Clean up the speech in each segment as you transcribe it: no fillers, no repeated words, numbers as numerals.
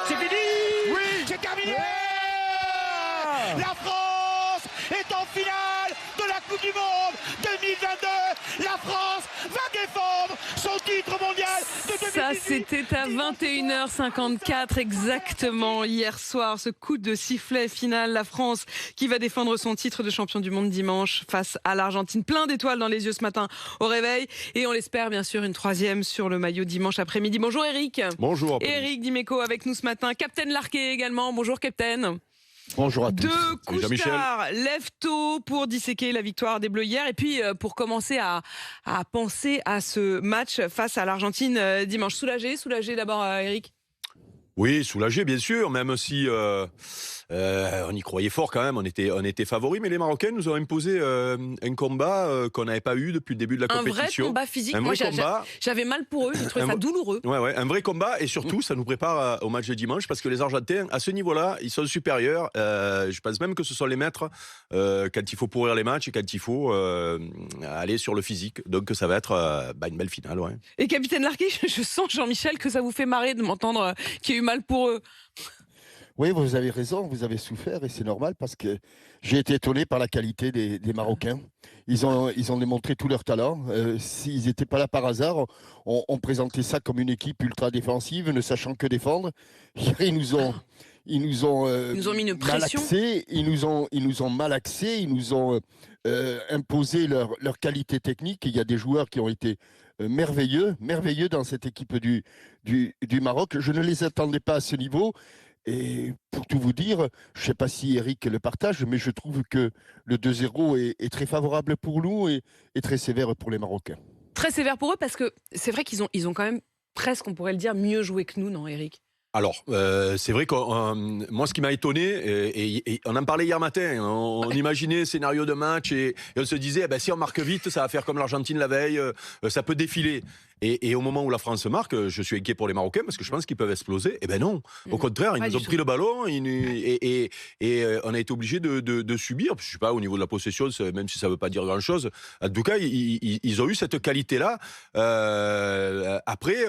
C'est fini. Oui. C'est terminé. La France est en finale de la Coupe du Monde 2022. La France va défendre son titre mondial de 2018. Ça, c'était à 21h54 exactement hier soir. Ce coup de sifflet final, la France qui va défendre son titre de champion du monde dimanche face à l'Argentine. Plein d'étoiles dans les yeux ce matin au réveil. Et on l'espère bien sûr une troisième sur le maillot dimanche après-midi. Bonjour Eric. Bonjour. Eric Dimeco avec nous ce matin. Captain Larquet également. Bonjour Captain. Bonjour à tous. Deux couche-tard, lève tôt pour disséquer la victoire des Bleus hier et puis pour commencer à penser à ce match face à l'Argentine dimanche. Soulagé d'abord Eric. Oui, soulagé bien sûr, même si on y croyait fort quand même, on était favoris, mais les Marocains nous ont imposé un combat qu'on n'avait pas eu depuis le début de la compétition. Un vrai combat physique, moi j'avais mal pour eux, j'ai trouvé ça douloureux. Ouais, un vrai combat et surtout ça nous prépare au match de dimanche parce que les Argentins, à ce niveau-là, ils sont supérieurs. Je pense même que ce sont les maîtres quand il faut pourrir les matchs et quand il faut aller sur le physique. Donc ça va être une belle finale. Ouais. Et capitaine Larquet, je sens Jean-Michel que ça vous fait marrer de m'entendre qu'il y a eu mal pour eux. Oui, vous avez raison, vous avez souffert et c'est normal parce que j'ai été étonné par la qualité des Marocains. Ils ont démontré tout leur talent. S'ils n'étaient pas là par hasard, on présentait ça comme une équipe ultra défensive, ne sachant que défendre. Ils nous ont mis une pression. Ils nous ont malaxés, ils nous ont imposé leur qualité technique. Il y a des joueurs qui ont été merveilleux dans cette équipe du Maroc. Je ne les attendais pas à ce niveau. Et pour tout vous dire, je ne sais pas si Eric le partage, mais je trouve que le 2-0 est très favorable pour nous et très sévère pour les Marocains. Très sévère pour eux parce que c'est vrai qu'ils ont quand même presque, on pourrait le dire, mieux joué que nous, non Eric ? Alors, c'est vrai que moi, ce qui m'a étonné, et on en parlait hier matin, on imaginait scénario de match et on se disait, si on marque vite, ça va faire comme l'Argentine la veille, ça peut défiler. Et au moment où la France marque, je suis inquiet pour les Marocains parce que je pense qu'ils peuvent exploser. Eh ben non, au contraire, ils nous ont pris le ballon et on a été obligé de subir. Je sais pas, au niveau de la possession, même si ça veut pas dire grand-chose. En tout cas, ils ont eu cette qualité-là. Après,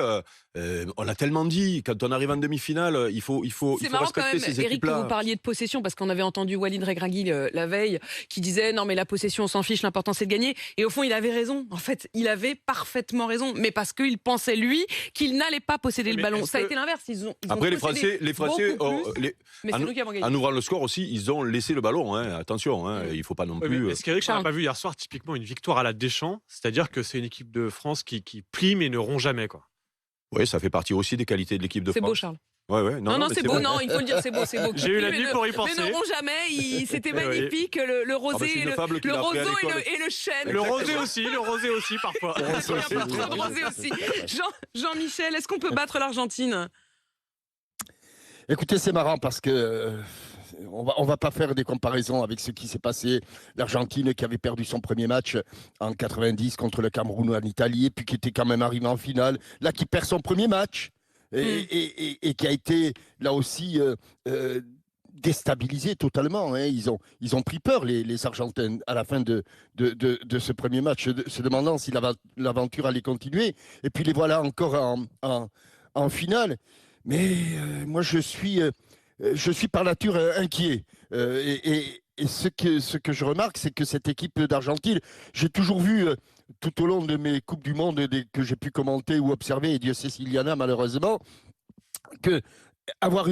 on a tellement dit, quand on arrive en demi-finale, il faut respecter ces équipes-là. Eric, que vous parliez de possession parce qu'on avait entendu Walid Regragui la veille qui disait non mais la possession on s'en fiche, l'important c'est de gagner. Et au fond, il avait raison. En fait, il avait parfaitement raison. Mais parce qu'il pensait, lui, qu'il n'allait pas posséder le ballon. Ça a été l'inverse. Après, les Français, en ouvrant le score aussi, ils ont laissé le ballon. Attention, il ne faut pas non plus... Est-ce qu'Eric, on n'a pas vu hier soir typiquement une victoire à la Deschamps, c'est-à-dire que c'est une équipe de France qui plie mais ne rompt jamais, quoi. Oui, ça fait partie aussi des qualités de l'équipe de France. C'est beau, Charles. Ouais. Non, c'est beau, vrai. Non, il faut le dire, c'est beau. J'ai eu la nuit pour y penser. Mais ne rompt jamais, c'était magnifique, le rosé, le roseau et le chêne. Le rosé aussi, parfois. Le rosé aussi. Jean-Michel, est-ce qu'on peut battre l'Argentine ? Écoutez, c'est marrant parce que on va pas faire des comparaisons avec ce qui s'est passé. L'Argentine qui avait perdu son premier match en 90 contre le Cameroun en Italie, et puis qui était quand même arrivé en finale, là qui perd son premier match. Et qui a été là aussi déstabilisé totalement. Ils ont pris peur, les Argentins, à la fin de ce premier match, se demandant si l'aventure allait continuer. Et puis les voilà encore en finale. Mais moi, je suis par nature inquiet. Et ce que je remarque, c'est que cette équipe d'Argentine, j'ai toujours vu... tout au long de mes Coupes du Monde que j'ai pu commenter ou observer, et Dieu sait s'il y en a malheureusement, que avoir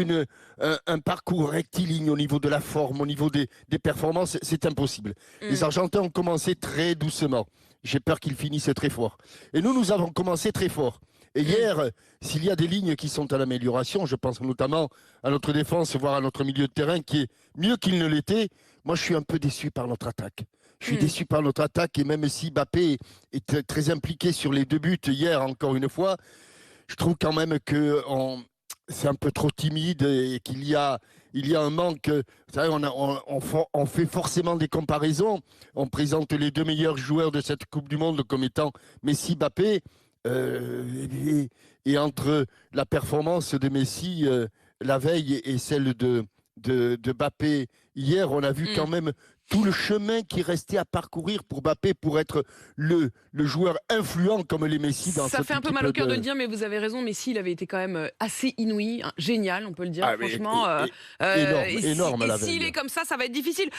un parcours rectiligne au niveau de la forme, au niveau des performances, c'est impossible. Les Argentins ont commencé très doucement. J'ai peur qu'ils finissent très fort. Et nous avons commencé très fort. Et hier, s'il y a des lignes qui sont à l'amélioration, je pense notamment à notre défense, voire à notre milieu de terrain qui est mieux qu'il ne l'était, moi je suis un peu déçu par notre attaque. Je suis déçu par notre attaque et même si Mbappé est très impliqué sur les 2 buts hier, encore une fois, je trouve quand même que c'est un peu trop timide et qu'il y a un manque. Vous savez, on fait forcément des comparaisons. On présente les 2 meilleurs joueurs de cette Coupe du Monde comme étant Messi, Mbappé. Et entre la performance de Messi la veille et celle de Mbappé hier, on a vu quand même tout le chemin qui restait à parcourir pour Mbappé pour être le joueur influent comme les Messi dans Ça cette fait un peu équipe mal au cœur de le dire, mais vous avez raison. Messi, il avait été quand même assez inouï, hein, génial, on peut le dire, Ah, mais franchement. énorme, énorme, et la s'il veille. est comme ça va être difficile.